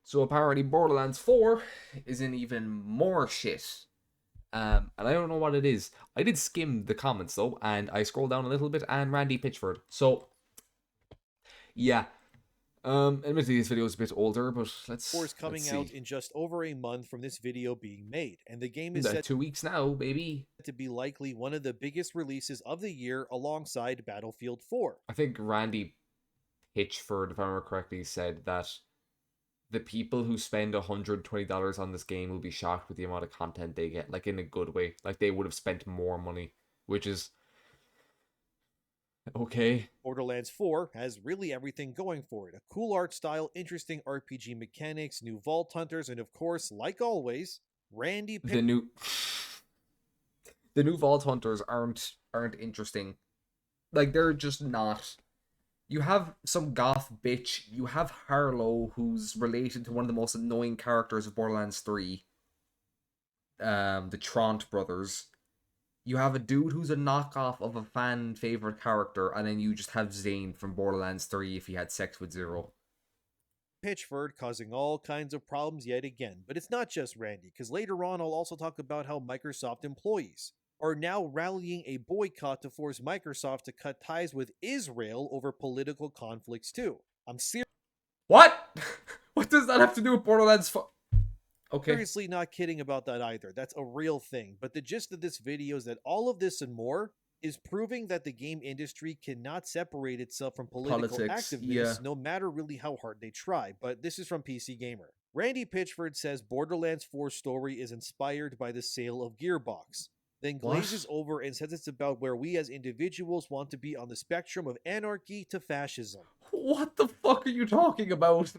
So apparently Borderlands 4 is in even more shit. And I don't know what it is. I did skim the comments though, and I scrolled down a little bit, and Randy Pitchford. So yeah. Admittedly this video is a bit older, but Four is let's coming out see. in just over a month from this video being made, and the game is said 2 weeks now, baby. to be likely one of the biggest releases of the year alongside Battlefield 4. I think Randy Pitchford, if I remember correctly, said that the people who spend $120 on this game will be shocked with the amount of content they get, like in a good way. Like they would have spent more money, which is okay. Borderlands 4 has really everything going for it: a cool art style, interesting RPG mechanics, new vault hunters, and of course, like always, Randy The new the new Vault Hunters aren't interesting. Like they're just not. You have some goth bitch. You have Harlow, who's related to one of the most annoying characters of Borderlands 3, the Trant brothers. You have a dude who's a knockoff of a fan favorite character, and then you just have Zane from Borderlands 3 if he had sex with Zero. Pitchford causing all kinds of problems yet again. But it's not just Randy, because later on I'll also talk about how Microsoft employees are now rallying a boycott to force Microsoft to cut ties with Israel over political conflicts too. I'm What? What does that have to do with Borderlands 4? Okay. seriously not kidding about that either. That's a real thing. But the gist of this video is that all of this and more is proving that the game industry cannot separate itself from political Politics, yeah. activists no matter really how hard they try. But this is from PC Gamer. Randy Pitchford says Borderlands 4 story is inspired by the sale of Gearbox, then glazes What? over and says it's about where we as individuals want to be on the spectrum of anarchy to fascism. What the fuck are you talking about?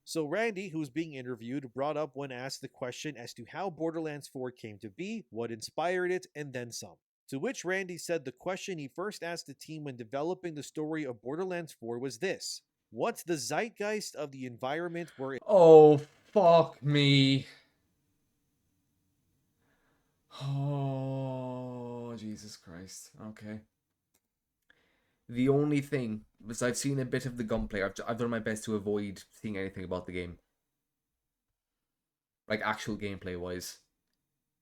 So Randy, who's being interviewed, brought up when asked the question as to how Borderlands 4 came to be, what inspired it, and then some. To which Randy said the question he first asked the team when developing the story of Borderlands 4 was this: what's the zeitgeist of the environment we're in? Oh, fuck me. Oh, Jesus Christ. Okay. The only thing was I've seen a bit of the gunplay. I've done my best to avoid seeing anything about the game, like actual gameplay wise.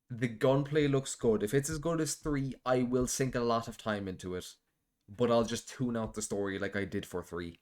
The gunplay looks good. If it's as good as 3, I will sink a lot of time into it. But I'll just tune out the story like I did for 3.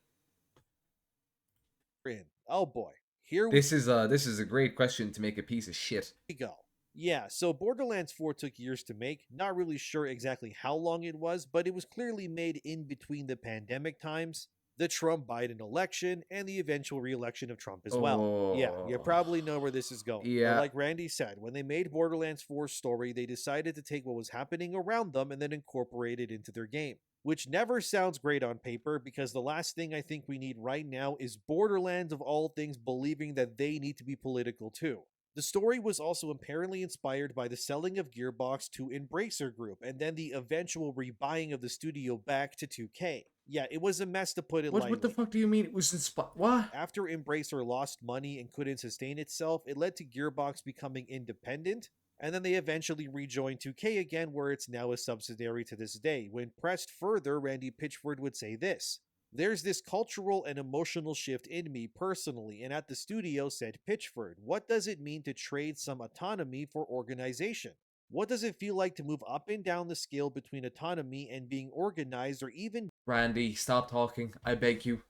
Oh boy, here This is a great question to make a piece of shit. we go. Yeah, so Borderlands 4 took years to make. Not really sure exactly how long it was, but it was clearly made in between the pandemic times, the Trump Biden election, and the eventual re election of Trump as well. Yeah, you Oh, probably know where this is going. But yeah. like Randy said, when they made Borderlands 4's story, they decided to take what was happening around them and then incorporate it into their game. Which never sounds great on paper, because the last thing I think we need right now is Borderlands of all things believing that they need to be political too. The story was also apparently inspired by the selling of Gearbox to Embracer Group and then the eventual rebuying of the studio back to 2K. Yeah, it was a mess to put it What the lightly. fuck do you mean it was inspired? What? After Embracer lost money and couldn't sustain itself, it led to Gearbox becoming independent, and then they eventually rejoined 2K again, where it's now a subsidiary to this day. When pressed further, Randy Pitchford would say this: there's this cultural and emotional shift in me personally, and at the studio, said Pitchford, what does it mean to trade some autonomy for organization? What does it feel like to move up and down the scale between autonomy and being organized, or even Randy, stop talking. I beg you.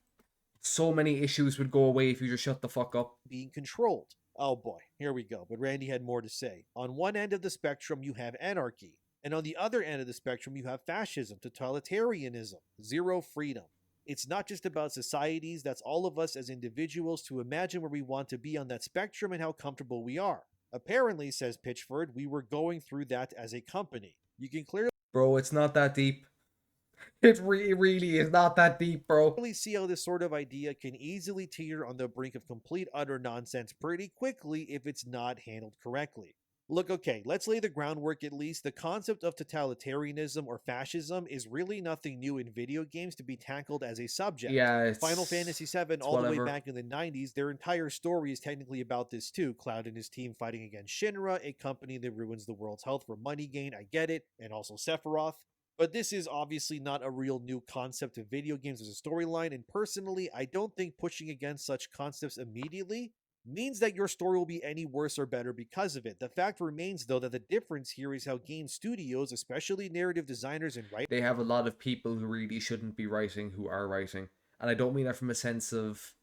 So many issues would go away if you just shut the fuck up. being controlled? Oh boy, here we go. But Randy had more to say. On one end of the spectrum, you have anarchy, and on the other end of the spectrum, you have fascism, totalitarianism, zero freedom. It's not just about societies, that's all of us as individuals to imagine where we want to be on that spectrum and how comfortable we are. Apparently, says Pitchford, we were going through that as a company. You can clearly Bro, it's not that deep. It really is not that deep, bro. see how this sort of idea can easily teeter on the brink of complete utter nonsense pretty quickly if it's not handled correctly. Look, okay, let's lay the groundwork at least. The concept of totalitarianism or fascism is really nothing new in video games to be tackled as a subject. Yeah, Final Fantasy VII, it's all the way whatever. back in the 90s, their entire story is technically about this too. Cloud and his team fighting against Shinra, a company that ruins the world's health for money gain. I get it. And also Sephiroth. But this is obviously not a real new concept of video games as a storyline, and personally, I don't think pushing against such concepts immediately means that your story will be any worse or better because of it. The fact remains, though, that the difference here is how game studios, especially narrative designers and writers, They have a lot of people who really shouldn't be writing who are writing. And I don't mean that from a sense of,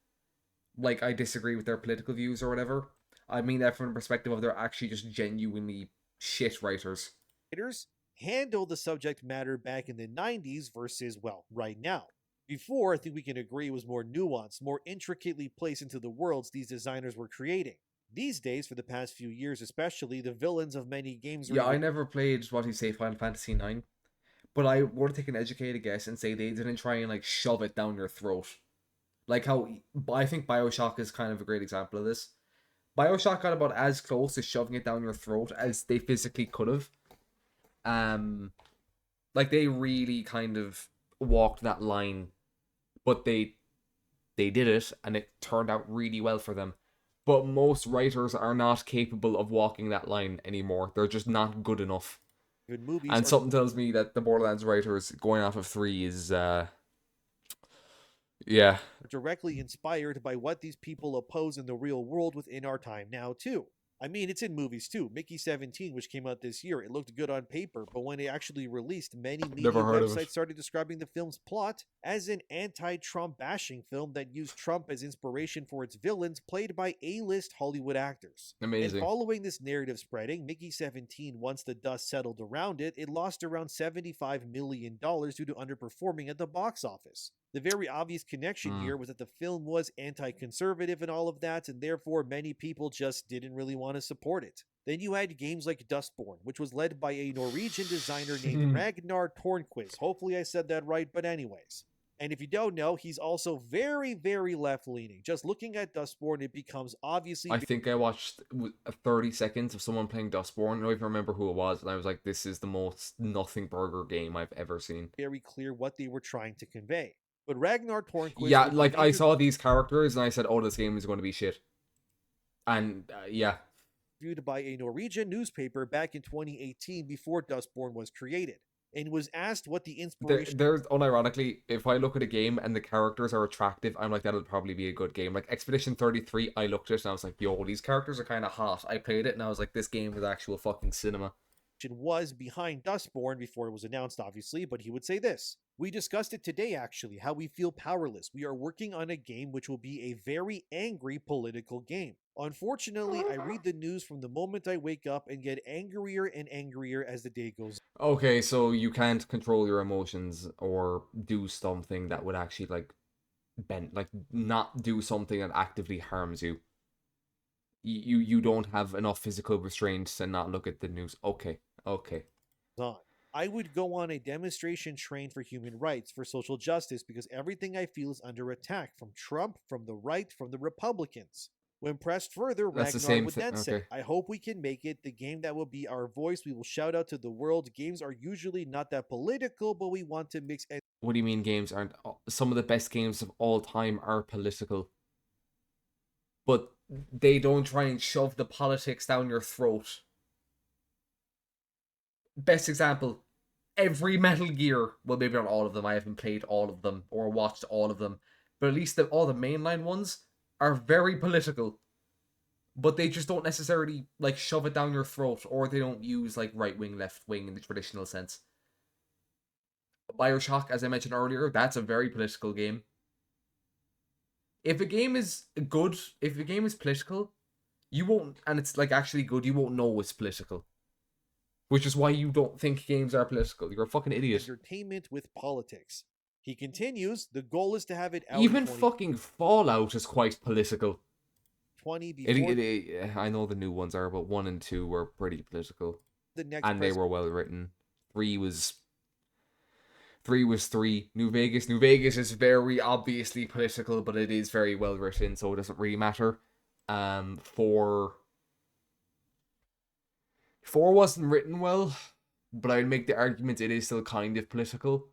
like, I disagree with their political views or whatever. I mean that from the perspective of they're actually just genuinely shit writers. handle the subject matter back in the 90s versus, well, right now. Before, I think we can agree it was more nuanced, more intricately placed into the worlds these designers were creating. These days, for the past few years especially, the villains of many games are Yeah, either I never played, what do you say, Final Fantasy 9. But I want to take an educated guess and say they didn't try and, like, shove it down your throat. Like how, I think Bioshock is kind of a great example of this. Bioshock got about as close to shoving it down your throat as they physically could have. Like they really kind of walked that line, but they did it, and it turned out really well for them. But most writers are not capable of walking that line anymore. They're just not good enough. even movies And are something tells me that the Borderlands writers going off of 3 is yeah. directly inspired by what these people oppose in the real world within our time now, too. I mean, it's in movies too. Mickey 17, which came out this year, it looked good on paper, but when it actually released, many media Never heard of it. websites started describing the film's plot as an anti Trump bashing film that used Trump as inspiration for its villains, played by A-list Hollywood actors. And Amazing. following this narrative spreading, Mickey 17, once the dust settled around it, it lost around $75 million due to underperforming at the box office. The very obvious connection here was that the film was anti conservative and all of that, and therefore many people just didn't really want to support it. Then you had games like Dustborn, which was led by a Norwegian designer named Ragnar Tornquist. Hopefully I said that right, but anyways. And if you don't know, he's also very, very left leaning. Just looking at Dustborn, it becomes obviously. I think I watched 30 seconds of someone playing Dustborn. I don't even remember who it was, and I was like, this is the most nothing burger game I've ever seen. Very clear what they were trying to convey. But Ragnar Tornquist. Yeah, like I saw these characters and I said, oh, this game is going to be shit. And yeah. Viewed by a Norwegian newspaper back in 2018 before Dustborn was created, and was asked what the inspiration. There's unironically, if I look at a game and the characters are attractive, I'm like, that'll probably be a good game. Like Expedition 33, I looked at it and I was like, yo, these characters are kind of hot. I played it and I was like, this game is actual fucking cinema. Was behind Dustborn before it was announced, obviously, but he would say this. We discussed it today, actually, how we feel powerless. We are working on a game which will be a very angry political game. Unfortunately, I read the news from the moment I wake up and get angrier and angrier as the day goes. Okay, so you can't control your emotions or do something that would actually, like, not do something that actively harms you. You don't have enough physical restraint to not look at the news. Okay. I would go on a demonstration train for human rights, for social justice, because everything I feel is under attack from Trump, from the right, from the Republicans. When pressed further, That's the Ragnar same would thing. then say, Okay. I hope we can make it the game that will be our voice. We will shout out to the world. Games are usually not that political, but we want to mix. What do you mean games aren't? Some of the best games of all time are political. But they don't try and shove the politics down your throat. Best example, every Metal Gear, well, maybe not all of them, I haven't played all of them or watched all of them, but at least all the mainline ones are very political. But they just don't necessarily, like, shove it down your throat, or they don't use, like, right wing, left wing in the traditional sense. Bioshock, as I mentioned earlier, that's a very political game. If a game is good, if a game is political, you won't, and it's, like, actually good, you won't know it's political. Which is why you don't think games are political. You're a fucking idiot. Entertainment with politics. He continues, the goal is to have it out. Even fucking Fallout is quite political. 20 before. I know the new ones are, but 1 and 2 were pretty political. The next and they were well written. 3 was 3. New Vegas is very obviously political, but it is very well written, so it doesn't really matter. 4 wasn't written well, but I'd make the argument it is still kind of political.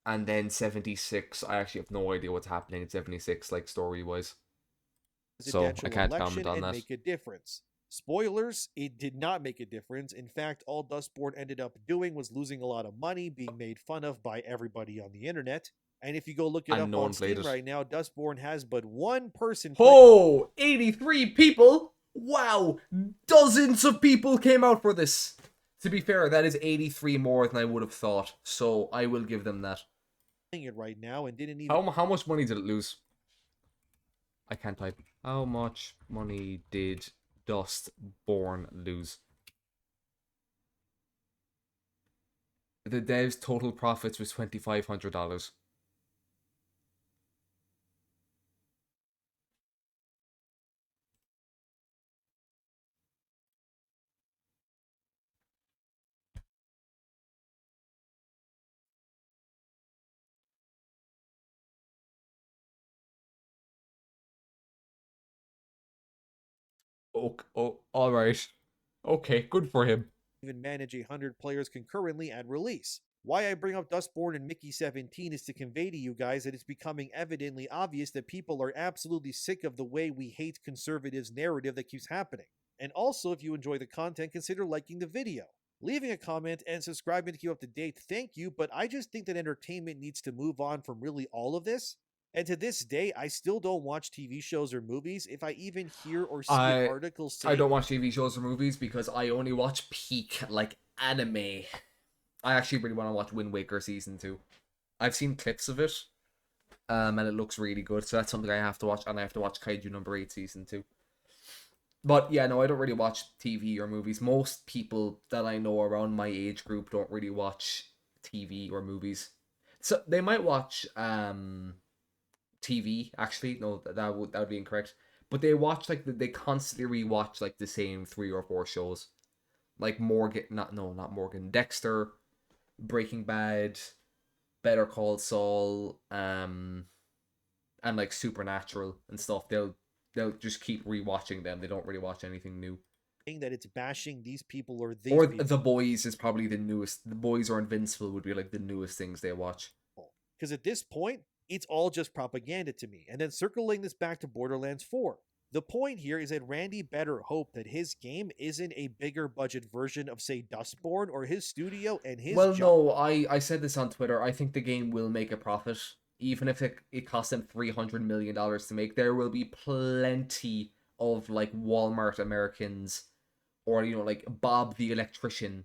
And then 76, I actually have no idea what's happening in 76, like, story-wise. So I can't comment on that. Make a difference. Spoilers, it did not make a difference. In fact, all Dustborn ended up doing was losing a lot of money, being made fun of by everybody on the internet. And if you go look it And up no on one played Steam it. right now, Dustborn has but one person play. Oh, 83 people? Wow, dozens of people came out for this. To be fair, that is 83 more than I would have thought, so I will give them that. It right now and didn't even How much money did it lose? I can't type. How much money did Dustborn lose? The dev's total profits was $2,500. Oh, all right. Okay, good for him. manage 100 players concurrently at release. Why I bring up Dustborn and Mickey 17 is to convey to you guys that it's becoming evidently obvious that people are absolutely sick of the way we hate conservatives narrative that keeps happening. And also, if you enjoy the content, consider liking the video, leaving a comment, and subscribing to keep up to date. Thank you, but I just think that entertainment needs to move on from really all of this. And to this day, I still don't watch TV shows or movies. If I even hear or see an I article I saying don't watch TV shows or movies because I only watch peak like anime. I actually really want to watch Wind Waker season 2. I've seen clips of it, and it looks really good. So that's something I have to watch, and I have to watch Kaiju number 8 season 2. But yeah, no, I don't really watch TV or movies. Most people that I know around my age group don't really watch TV or movies. So they might watch TV. Actually, no, that would be incorrect. But they watch like they constantly rewatch like the same 3 or 4 shows, like Morgan. Not Morgan. Dexter, Breaking Bad, Better Call Saul, and like Supernatural and stuff. They'll just keep rewatching them. They don't really watch anything new. that it's bashing these people or these Or people. The Boys is probably the newest. The Boys or Invincible would be like the newest things they watch. Because at this point, it's all just propaganda to me. And then circling this back to Borderlands 4. The point here is that Randy better hope that his game isn't a bigger budget version of, say, Dustborn, or his studio and his Well, job. no, I said this on Twitter. I think the game will make a profit, even if it costs them $300 million to make. There will be plenty of like Walmart Americans, or like Bob the electrician,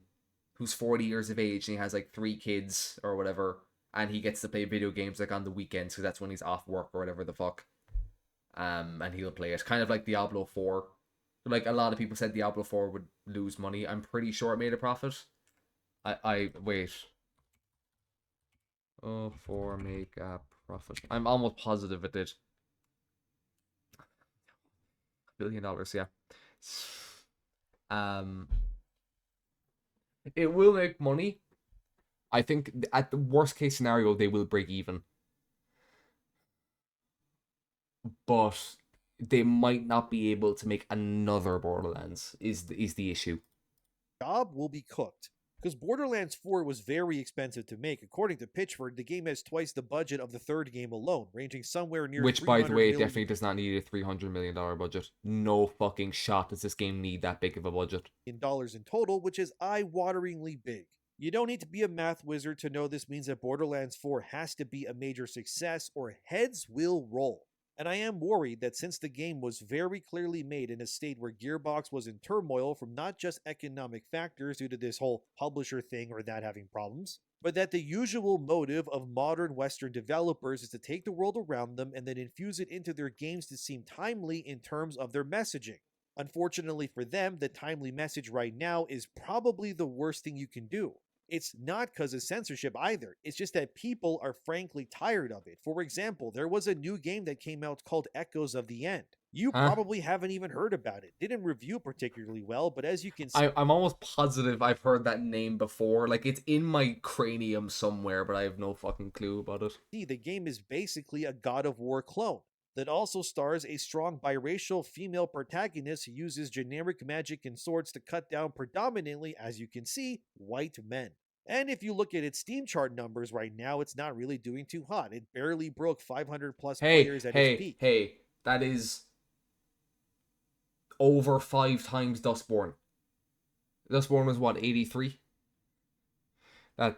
who's 40 years of age and he has like 3 kids or whatever, and he gets to play video games like on the weekends because that's when he's off work or whatever the fuck. And he'll play it, kind of like Diablo 4. Like a lot of people said Diablo 4 would lose money. I'm pretty sure it made a profit. I wait. Oh, for make a profit. I'm almost positive it did. $1 billion, yeah. Um, it will make money. I think at the worst case scenario they will break even, but they might not be able to make another Borderlands. Is the issue? Job will be cooked. Because Borderlands 4 was very expensive to make. According to Pitchford, the game has twice the budget of the third game alone, ranging somewhere near Which, by the 300 way, it million definitely does not need a $300 million budget. No fucking shot does this game need that big of a budget. dollars in total, which is eye-wateringly big. You don't need to be a math wizard to know this means that Borderlands 4 has to be a major success or heads will roll. And I am worried that since the game was very clearly made in a state where Gearbox was in turmoil from not just economic factors due to this whole publisher thing or that having problems, but that the usual motive of modern Western developers is to take the world around them and then infuse it into their games to seem timely in terms of their messaging. Unfortunately for them, the timely message right now is probably the worst thing you can do. It's not because of censorship either. It's just that people are frankly tired of it. For example, there was a new game that came out called Echoes of the End. You Huh? probably haven't even heard about it. Didn't review particularly well, but as you can see, I'm almost positive I've heard that name before. Like it's in my cranium somewhere, but I have no fucking clue about it. the game is basically a God of War clone that also stars a strong biracial female protagonist who uses generic magic and swords to cut down predominantly, as you can see, white men. And if you look at its Steam chart numbers right now, it's not really doing too hot. It barely broke 500 plus Hey, players at its hey, peak. hey, that is over 5 times Dustborn. Dustborn was what, 83? That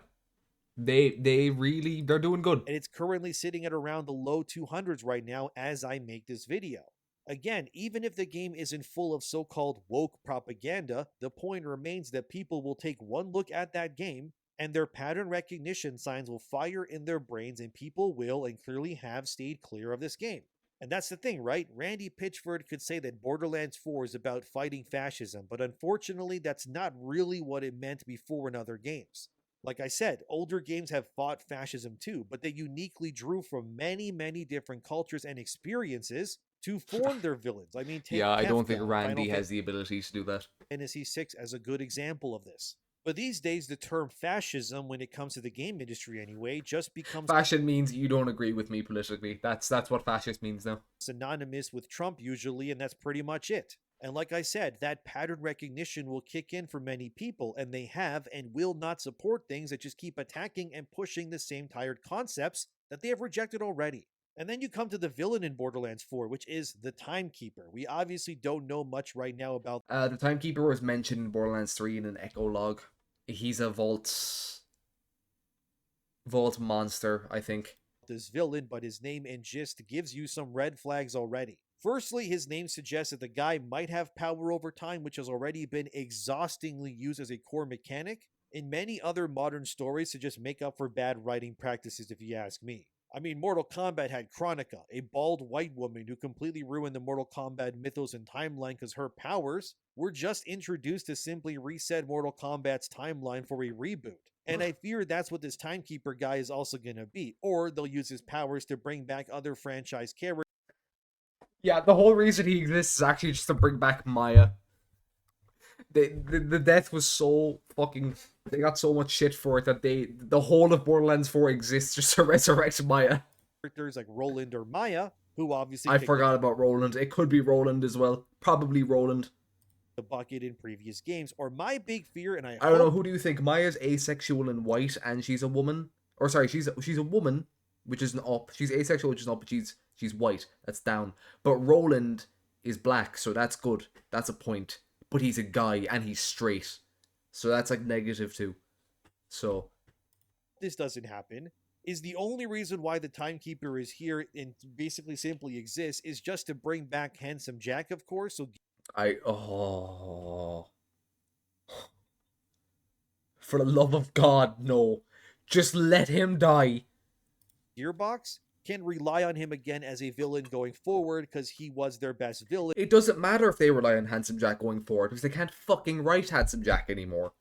they're doing good. And it's currently sitting at around the low 200s right now as I make this video. Again, even if the game isn't full of so-called woke propaganda, the point remains that people will take one look at that game and their pattern recognition signs will fire in their brains and people will and clearly have stayed clear of this game. And that's the thing, right? Randy Pitchford could say that Borderlands 4 is about fighting fascism, but unfortunately that's not really what it meant before in other games. Like I said, older games have fought fascism too, but they uniquely drew from many, many different cultures and experiences to form their villains. I mean, take Yeah, I don't think Kefka, Randy has the ability to do that. Fantasy VI as a good example of this. But these days, the term fascism, when it comes to the game industry anyway, just becomes Fashion means you don't agree with me politically. That's what fascist means now. synonymous with Trump usually, and that's pretty much it. And like I said, that pattern recognition will kick in for many people, and they have and will not support things that just keep attacking and pushing the same tired concepts that they have rejected already. And then you come to the villain in Borderlands 4, which is the Timekeeper. We obviously don't know much right now about The Timekeeper was mentioned in Borderlands 3 in an echo log. He's a vault monster, I think. this villain, but his name and gist gives you some red flags already. Firstly, his name suggests that the guy might have power over time, which has already been exhaustingly used as a core mechanic in many other modern stories to just make up for bad writing practices, if you ask me. I mean, Mortal Kombat had Chronica, a bald white woman who completely ruined the Mortal Kombat mythos and timeline because her powers were just introduced to simply reset Mortal Kombat's timeline for a reboot. And I fear that's what this Timekeeper guy is also going to be. Or they'll use his powers to bring back other franchise characters. Yeah, the whole reason he exists is actually just to bring back Maya. The death was so fucking... They got so much shit for it that the whole of Borderlands 4 exists just to resurrect Maya. Characters like Roland or Maya, who obviously I forgot about Roland. It could be Roland as well. Probably Roland. the bucket in previous games. Or my big fear, and I don't know, who do you think? Maya's asexual and white, and she's a woman? Or sorry, she's a woman, which is an up. She's asexual, which is an up, but she's white. That's down. But Roland is black, so that's good. That's a point. But he's a guy, and he's straight. So that's like negative too. So this doesn't happen is the only reason why the Timekeeper is here and basically simply exists is just to bring back Handsome Jack, of course. So for the love of God, no. Just let him die. Gearbox can rely on him again as a villain going forward because he was their best villain. It doesn't matter if they rely on Handsome Jack going forward because they can't fucking write Handsome Jack anymore.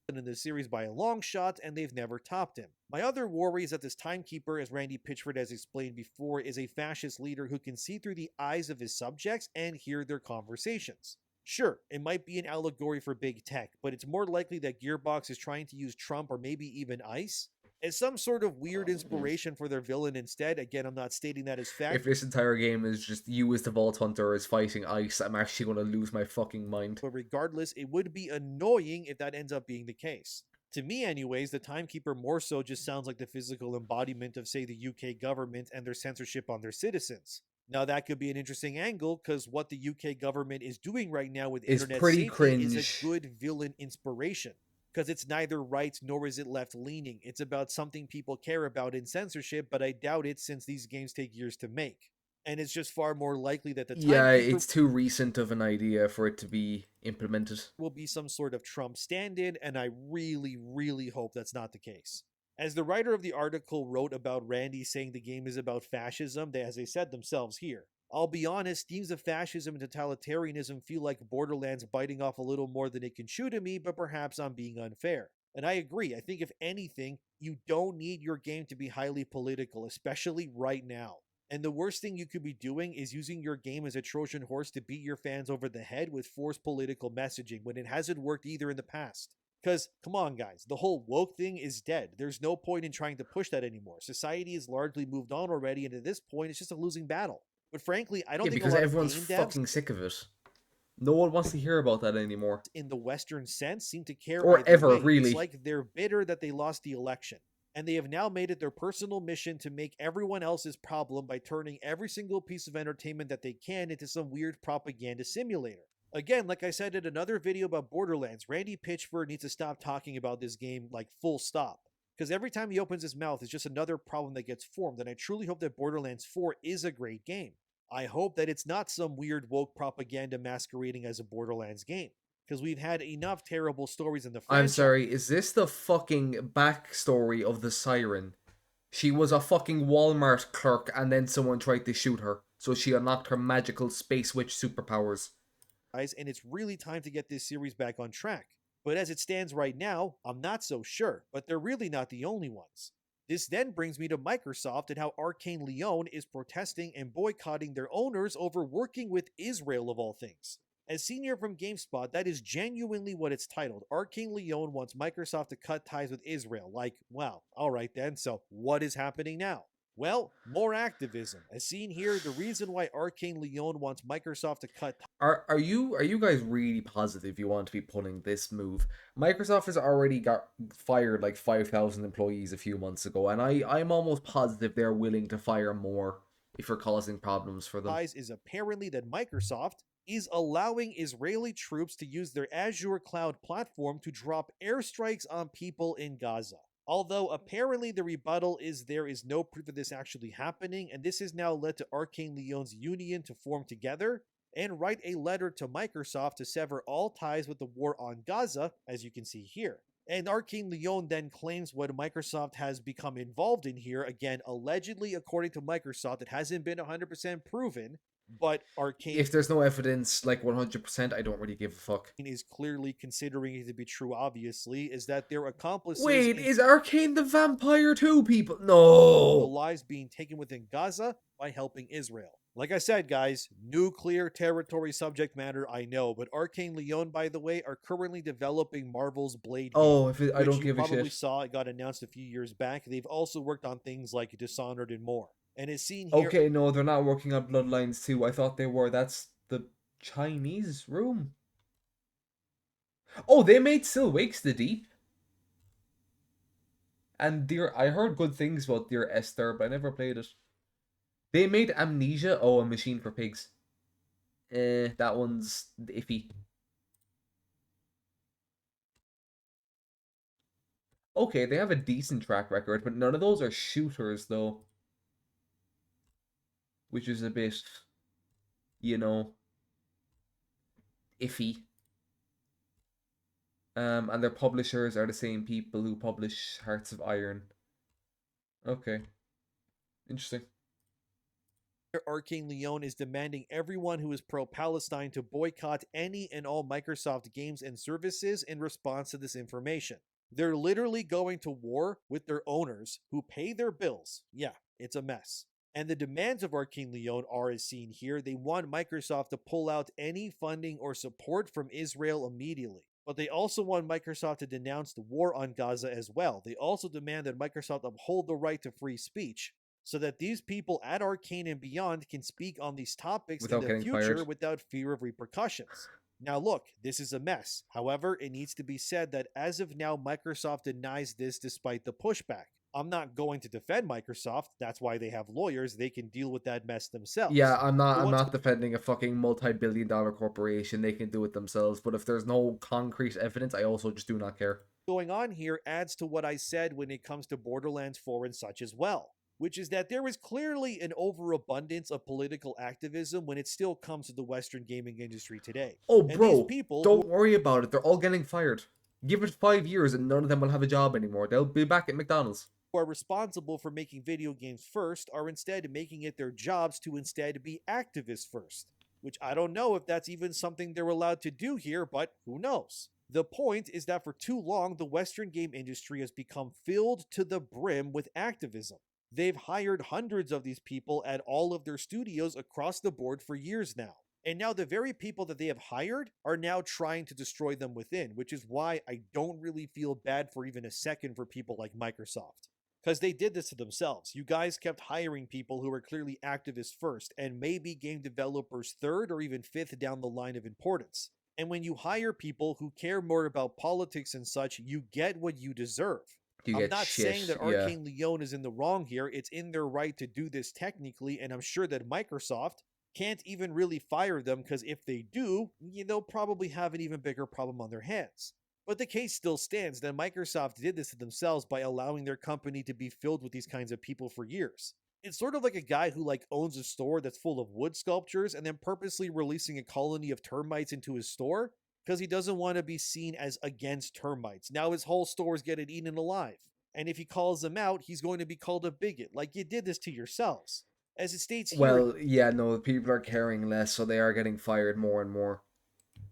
In the series by a long shot, and they've never topped him. My other worry is that this Timekeeper, as Randy Pitchford has explained before, is a fascist leader who can see through the eyes of his subjects and hear their conversations. Sure, it might be an allegory for big tech, but it's more likely that Gearbox is trying to use Trump or maybe even ICE as some sort of weird inspiration for their villain instead. Again, I'm not stating that as fact. If this entire game is just you as the Vault Hunter is fighting ICE, I'm actually going to lose my fucking mind. But regardless, it would be annoying if that ends up being the case. To me anyways, the Timekeeper more so just sounds like the physical embodiment of, say, the UK government and their censorship on their citizens. Now that could be an interesting angle, because what the UK government is doing right now with internet pretty safety cringe. is a good villain inspiration. Because it's neither right nor is it left-leaning. It's about something people care about in censorship, but I doubt it since these games take years to make. And it's just far more likely that the Timekeeper it's too recent of an idea for it to be implemented. Will be some sort of Trump stand-in, and I really, really hope that's not the case. As the writer of the article wrote about Randy saying the game is about fascism, as they said themselves here, I'll be honest, themes of fascism and totalitarianism feel like Borderlands biting off a little more than it can chew to me, but perhaps I'm being unfair. And I agree, I think if anything, you don't need your game to be highly political, especially right now. And the worst thing you could be doing is using your game as a Trojan horse to beat your fans over the head with forced political messaging when it hasn't worked either in the past. Because, come on guys, the whole woke thing is dead. There's no point in trying to push that anymore. Society has largely moved on already, and at this point, it's just a losing battle. But frankly, I don't think because a lot everyone's of game fucking sick of it. No one wants to hear about that anymore. In the Western sense, seem to care or either ever way. really. It's like they're bitter that they lost the election. And they have now made it their personal mission to make everyone else's problem by turning every single piece of entertainment that they can into some weird propaganda simulator. Again, like I said in another video about Borderlands, Randy Pitchford needs to stop talking about this game like full stop. Because every time he opens his mouth, it's just another problem that gets formed, and I truly hope that Borderlands 4 is a great game. I hope that it's not some weird woke propaganda masquerading as a Borderlands game, because we've had enough terrible stories in the I'm franchise. sorry, is this the fucking backstory of the Siren? She was a fucking Walmart clerk and then someone tried to shoot her, so she unlocked her magical space witch superpowers. And it's really time to get this series back on track. But as it stands right now, I'm not so sure, but they're really not the only ones. This then brings me to Microsoft and how Arcane Leon is protesting and boycotting their owners over working with Israel of all things. As seen here from GameSpot, that is genuinely what it's titled. Arcane Leon wants Microsoft to cut ties with Israel. Like, wow, alright then, so what is happening now? Well, more activism. As seen here, the reason why Arcane Leon wants Microsoft to cut Are you guys really positive you want to be pulling this move? Microsoft has already got fired like 5,000 employees a few months ago, and I'm almost positive they're willing to fire more if you're causing problems for them. ties is apparently that Microsoft is allowing Israeli troops to use their Azure cloud platform to drop airstrikes on people in Gaza. Although apparently the rebuttal is there is no proof of this actually happening, and this has now led to Arcane Leon's union to form together and write a letter to Microsoft to sever all ties with the war on Gaza, as you can see here. And Arcane Leon then claims what Microsoft has become involved in here, again, allegedly, according to Microsoft, it hasn't been 100% proven, but Arcane If there's no evidence, like 100%, I don't really give a fuck. is clearly considering it to be true, obviously, is that their accomplices Wait, in is Arcane the vampire too, people? the No! lives being taken within Gaza by helping Israel. Like I said, guys, nuclear territory subject matter, I know, but Arcane Leon, by the way, are currently developing Marvel's Blade game, Oh, I which don't you give a probably shit. saw. It got announced a few years back. They've also worked on things like Dishonored and more. And as seen here, Okay, no, they're not working on Bloodlines 2. I thought they were. That's the Chinese room. Oh, they made Still Wakes the Deep. And Dear, I heard good things about Dear Esther, but I never played it. They made Amnesia. Oh, a Machine for Pigs. That one's iffy. Okay, they have a decent track record, but none of those are shooters, though. Which is a bit, you know, iffy. And their publishers are the same people who publish Hearts of Iron. Okay. Interesting. Arcane Leon is demanding everyone who is pro Palestine to boycott any and all Microsoft games and services in response to this information. They're literally going to war with their owners who pay their bills. Yeah, it's a mess. And the demands of Arcane Leon are as seen here. They want Microsoft to pull out any funding or support from Israel immediately. But they also want Microsoft to denounce the war on Gaza as well. They also demand that Microsoft uphold the right to free speech so that these people at Arcane and beyond can speak on these topics Without in the getting future fired. without fear of repercussions. Now, look, this is a mess. However, it needs to be said that as of now, Microsoft denies this despite the pushback. I'm not going to defend Microsoft. That's why they have lawyers. They can deal with that mess themselves. Yeah, I'm not. But I'm what's not defending a fucking multi-billion-dollar corporation. They can do it themselves. But if there's no concrete evidence, I also just do not care. going on here adds to what I said when it comes to Borderlands 4 and such as well, which is that there is clearly an overabundance of political activism when it still comes to the Western gaming industry today. Oh, And these bro, people don't worry about it. They're all getting fired. Give it 5 years and none of them will have a job anymore. They'll be back at McDonald's. who are responsible for making video games first are instead making it their jobs to instead be activists first. Which I don't know if that's even something they're allowed to do here, but who knows? The point is that for too long, the Western game industry has become filled to the brim with activism. They've hired hundreds of these people at all of their studios across the board for years now. And now the very people that they have hired are now trying to destroy them within, which is why I don't really feel bad for even a second for people like Microsoft. Because they did this to themselves. You guys kept hiring people who were clearly activists first, and maybe game developers third or even fifth down the line of importance. And when you hire people who care more about politics and such, you get what you deserve. You I'm get not saying shit. that Yeah. Arcane Leon is in the wrong here. It's in their right to do this technically, and I'm sure that Microsoft can't even really fire them because if they do, they'll probably have an even bigger problem on their hands. But the case still stands that Microsoft did this to themselves by allowing their company to be filled with these kinds of people for years. It's sort of like a guy who owns a store that's full of wood sculptures and then purposely releasing a colony of termites into his store because he doesn't want to be seen as against termites. Now his whole store is getting eaten alive. And if he calls them out, he's going to be called a bigot. Like, you did this to yourselves. As it states here, Well, yeah, no, people are caring less, so they are getting fired more and more.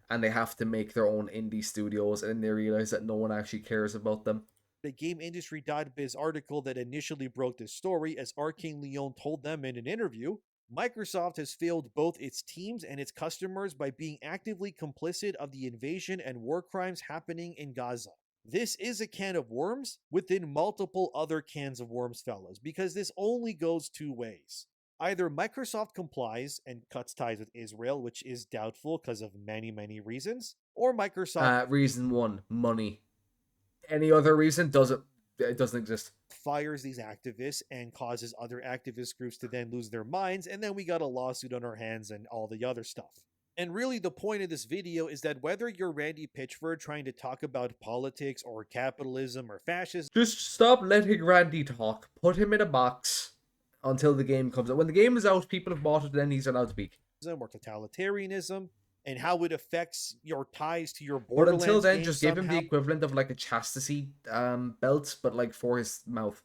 And they have to make their own indie studios, and they realize that no one actually cares about them. the GameIndustry.biz article that initially broke this story, as Arcane Leon told them in an interview, Microsoft has failed both its teams and its customers by being actively complicit of the invasion and war crimes happening in Gaza. This is a can of worms within multiple other cans of worms, fellas, because this only goes two ways. Either Microsoft complies and cuts ties with Israel, which is doubtful because of many, many reasons, or Microsoft Reason one, money. Any other reason doesn't it doesn't exist. fires these activists and causes other activist groups to then lose their minds, and then we got a lawsuit on our hands and all the other stuff. And really, the point of this video is that whether you're Randy Pitchford trying to talk about politics or capitalism or fascism Just stop letting Randy talk. Put him in a box until the game comes out. When the game is out, people have bought it, then he's allowed to speak. or totalitarianism and how it affects your ties to your But until Borderlands then, game just give him the somehow, equivalent of like a chastity belt, but like for his mouth.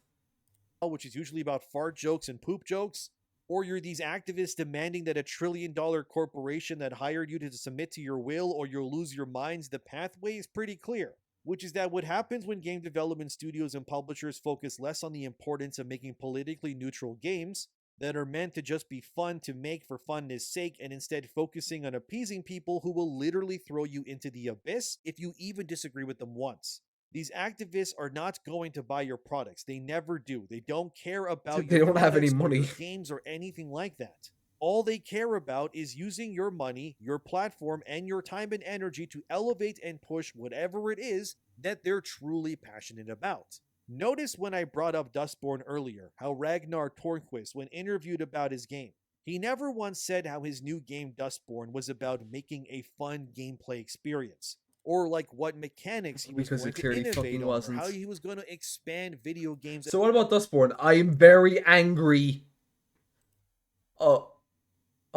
which is usually about fart jokes and poop jokes, or you're these activists demanding that $1 trillion corporation that hired you to submit to your will or you'll lose your minds, the pathway is pretty clear. Which is that what happens when game development studios and publishers focus less on the importance of making politically neutral games that are meant to just be fun to make for funness sake and instead focusing on appeasing people who will literally throw you into the abyss if you even disagree with them once. These activists are not going to buy your products. They never do. They don't care about They your don't have any products or your money. games or anything like that. All they care about is using your money, your platform, and your time and energy to elevate and push whatever it is that they're truly passionate about. Notice when I brought up Dustborn earlier, how Ragnar Tornquist, when interviewed about his game, he never once said how his new game Dustborn was about making a fun gameplay experience, or like what mechanics he was Because going it to clearly innovate fucking on, or wasn't. how he was going to expand video games So what about Dustborn? I am very angry.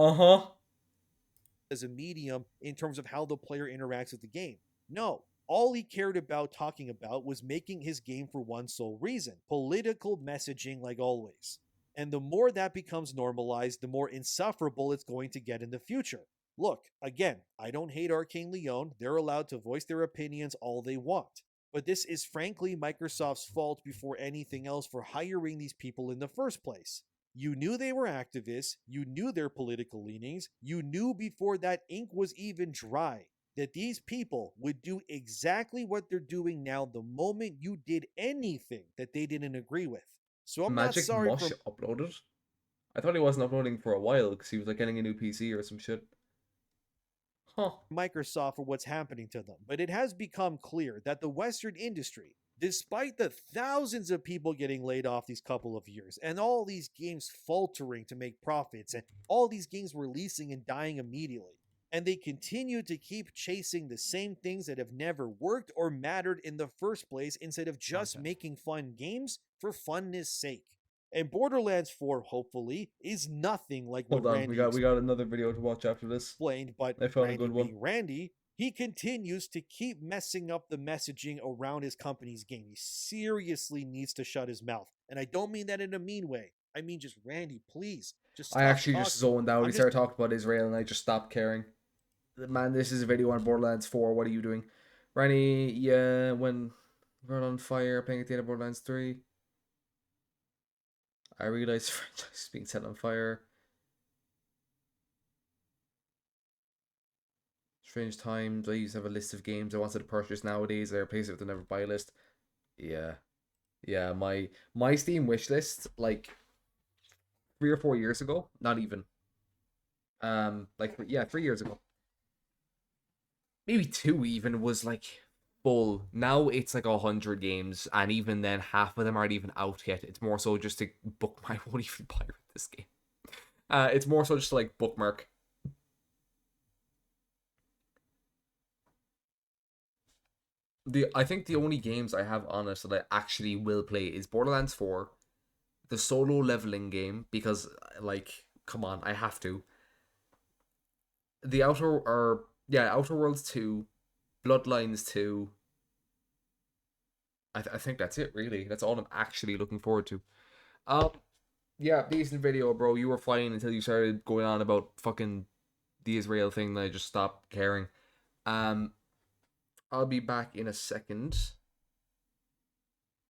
Uh-huh. as a medium in terms of how the player interacts with the game. No, all he cared about talking about was making his game for one sole reason: political messaging, like always. And the more that becomes normalized, the more insufferable it's going to get in the future. Look, again, I don't hate Arcane Leon. They're allowed to voice their opinions all they want. But this is frankly Microsoft's fault before anything else for hiring these people in the first place. You knew they were activists, you knew their political leanings, you knew before that ink was even dry that these people would do exactly what they're doing now the moment you did anything that they didn't agree with. So I'm not Magic sorry Mush for uploaded? I thought he wasn't uploading for a while because he was like getting a new PC or some shit. Huh. Microsoft for what's happening to them, but it has become clear that the Western industry, despite the thousands of people getting laid off these couple of years and all these games faltering to make profits and all these games releasing and dying immediately, and they continue to keep chasing the same things that have never worked or mattered in the first place instead of just making fun games for funness sake. And Borderlands 4, hopefully, is nothing like what Hold on, Randy we got another video to watch after this. explained, but I found a Randy good one. being Randy, he continues to keep messing up the messaging around his company's game. He seriously needs to shut his mouth. And I don't mean that in a mean way. I mean just Randy, please, just stop I actually talking. just zoned out. I'm He just started talking about Israel and I just stopped caring. Man, this is a video on Borderlands 4. What are you doing? Randy, yeah, when we're on fire, playing at the end of Borderlands 3. I realized franchise is being set on fire. Strange times. I used to have a list of games I wanted to purchase nowadays. I replace it with the never buy list. Yeah. Yeah, my Steam wish list, like 3 or 4 years ago, not even. Like yeah, 3 years ago. Maybe two even was like full. Now it's like 100 games, and even then, half of them aren't even out yet. It's more so just to book. I won't even pirate this game. It's more so just to, like, bookmark. I think the only games I have on it that I actually will play is Borderlands 4, the solo leveling game, because, like, come on, I have to. The Outer Worlds 2, Bloodlines 2. I think that's it, really. That's all I'm actually looking forward to. Um yeah, decent video, bro. You were fine until you started going on about fucking the Israel thing, and I just stopped caring. Um I'll be back in a second.